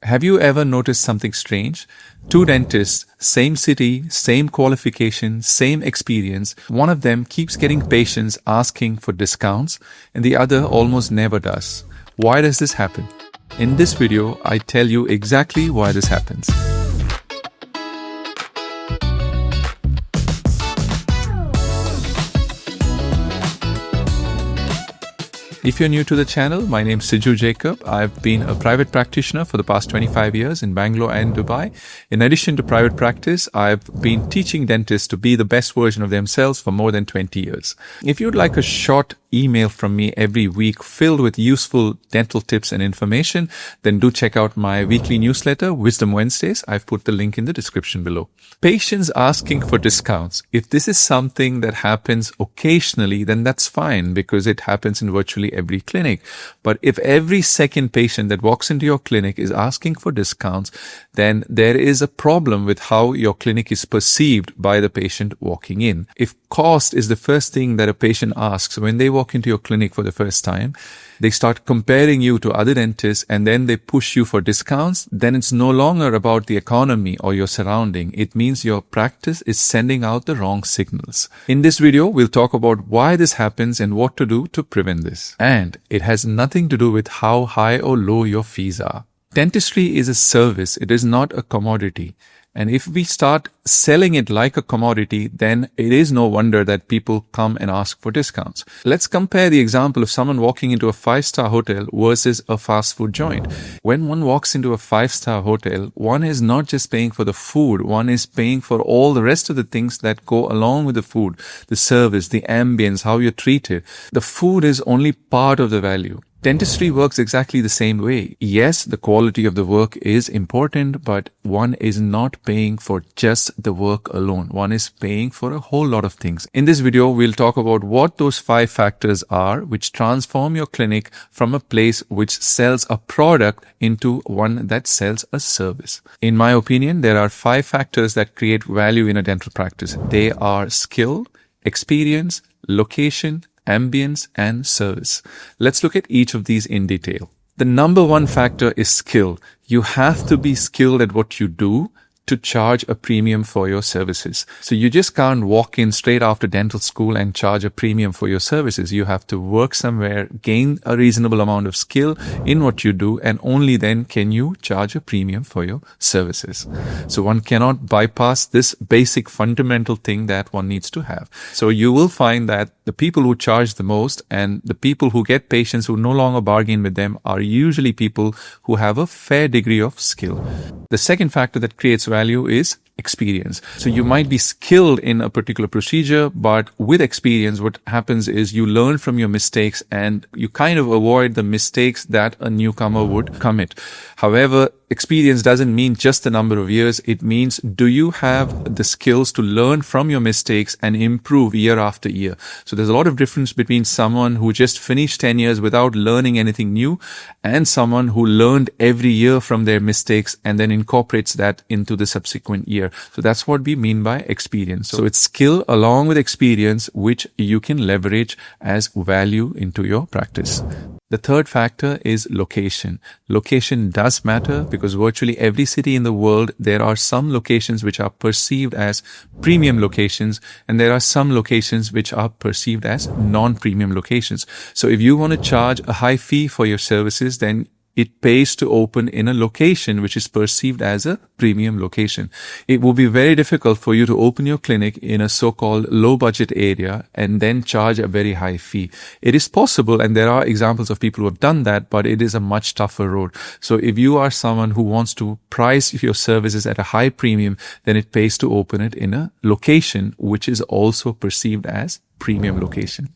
Have you ever noticed something strange? Two dentists, same city, same qualification, same experience. One of them keeps getting patients asking for discounts and the other almost never does. Why does this happen? In this video, I tell you exactly why this happens. If you're new to the channel, my name's Siju Jacob. I've been a private practitioner for the past 25 years in Bangalore and Dubai. In addition to private practice, I've been teaching dentists to be the best version of themselves for more than 20 years. If you'd like a short email from me every week filled with useful dental tips and information, then do check out my weekly newsletter, Wisdom Wednesdays. I've put the link in the description below. Patients asking for discounts. If this is something that happens occasionally, then that's fine because it happens in virtually every clinic. But if every second patient that walks into your clinic is asking for discounts, then there is a problem with how your clinic is perceived by the patient walking in. If cost is the first thing that a patient asks when they walk into your clinic for the first time, they start comparing you to other dentists and then they push you for discounts, then it's no longer about the economy or your surrounding. It means your practice is sending out the wrong signals. In this video, we'll talk about why this happens and what to do to prevent this. And it has nothing to do with how high or low your fees are. Dentistry is a service. It is not a commodity. And if we start selling it like a commodity, then it is no wonder that people come and ask for discounts. Let's compare the example of someone walking into a 5-star hotel versus a fast food joint. When one walks into a 5-star hotel, one is not just paying for the food, one is paying for all the rest of the things that go along with the food, the service, the ambience, how you're treated. The food is only part of the value. Dentistry works exactly the same way. Yes, the quality of the work is important, but one is not paying for just the work alone. One is paying for a whole lot of things. In this video, we'll talk about what those 5 factors are which transform your clinic from a place which sells a product into one that sells a service. In my opinion, there are 5 factors that create value in a dental practice. They are skill, experience, location, ambience, and service. Let's look at each of these in detail. The number 1 factor is skill. You have to be skilled at what you do to charge a premium for your services. So you just can't walk in straight after dental school and charge a premium for your services. You have to work somewhere, gain a reasonable amount of skill in what you do, and only then can you charge a premium for your services. So one cannot bypass this basic fundamental thing that one needs to have. So you will find that the people who charge the most and the people who get patients who no longer bargain with them are usually people who have a fair degree of skill. The second factor that creates value is experience. So you might be skilled in a particular procedure, but with experience, what happens is you learn from your mistakes and you kind of avoid the mistakes that a newcomer would commit. However, experience doesn't mean just the number of years. It means, do you have the skills to learn from your mistakes and improve year after year? So there's a lot of difference between someone who just finished 10 years without learning anything new and someone who learned every year from their mistakes and then incorporates that into the subsequent year. So that's what we mean by experience. So it's skill along with experience which you can leverage as value into your practice. The third factor is location. Location does matter because virtually every city in the world, there are some locations which are perceived as premium locations and there are some locations which are perceived as non-premium locations. So if you want to charge a high fee for your services, then it pays to open in a location which is perceived as a premium location. It will be very difficult for you to open your clinic in a so-called low-budget area and then charge a very high fee. It is possible, and there are examples of people who have done that, but it is a much tougher road. So if you are someone who wants to price your services at a high premium, then it pays to open it in a location which is also perceived as premium location.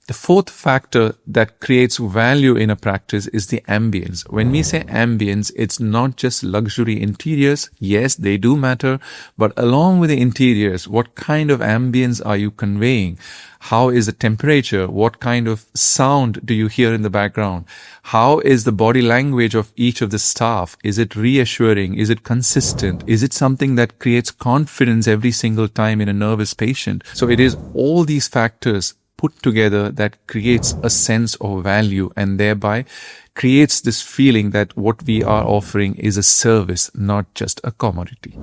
The fourth factor that creates value in a practice is the ambience. When we say ambience, it's not just luxury interiors. Yes, they do matter, but along with the interiors, what kind of ambience are you conveying? How is the temperature? What kind of sound do you hear in the background? How is the body language of each of the staff? Is it reassuring? Is it consistent? Is it something that creates confidence every single time in a nervous patient? So it is all these factors put together that creates a sense of value and thereby creates this feeling that what we are offering is a service, not just a commodity.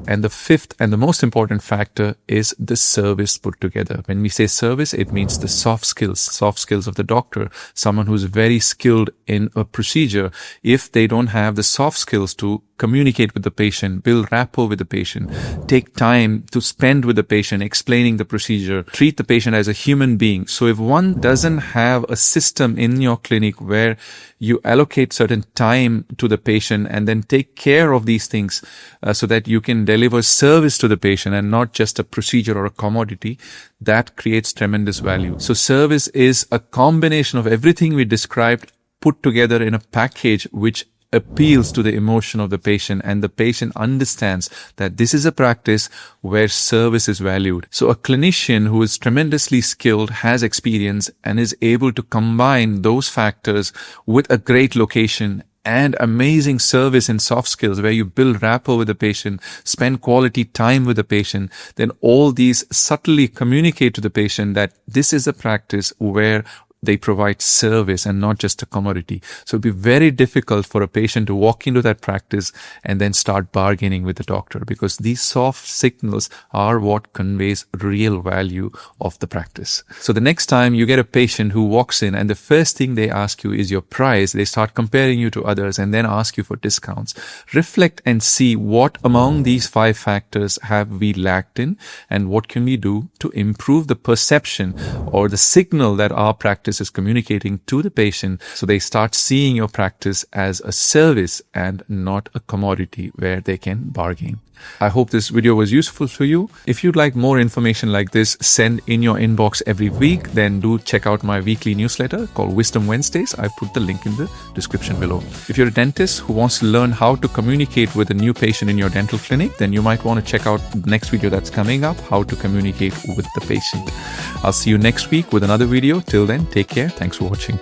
And the fifth and the most important factor is the service put together. When we say service, it means the soft skills of the doctor, someone who's very skilled in a procedure. If they don't have the soft skills to communicate with the patient, build rapport with the patient, take time to spend with the patient, explaining the procedure, treat the patient as a human being. So if one doesn't have a system in your clinic where you allocate certain time to the patient and then take care of these things so that you can deliver service to the patient and not just a procedure or a commodity, that creates tremendous value. So service is a combination of everything we described put together in a package which appeals to the emotion of the patient, and the patient understands that this is a practice where service is valued. So a clinician who is tremendously skilled, has experience, and is able to combine those factors with a great location and amazing service and soft skills where you build rapport with the patient, spend quality time with the patient, then all these subtly communicate to the patient that this is a practice where they provide service and not just a commodity. So it'd be very difficult for a patient to walk into that practice and then start bargaining with the doctor, because these soft signals are what conveys real value of the practice. So the next time you get a patient who walks in and the first thing they ask you is your price, they start comparing you to others and then ask you for discounts. Reflect and see what among these 5 factors have we lacked in, and what can we do to improve the perception or the signal that our practice is communicating to the patient, so they start seeing your practice as a service and not a commodity where they can bargain. I hope this video was useful for you. If you'd like more information like this sent in your inbox every week, then do check out my weekly newsletter called Wisdom Wednesdays. I put the link in the description below. If you're a dentist who wants to learn how to communicate with a new patient in your dental clinic, then you might want to check out the next video that's coming up, how to communicate with the patient. I'll see you next week with another video. Till then, take care. Thanks for watching.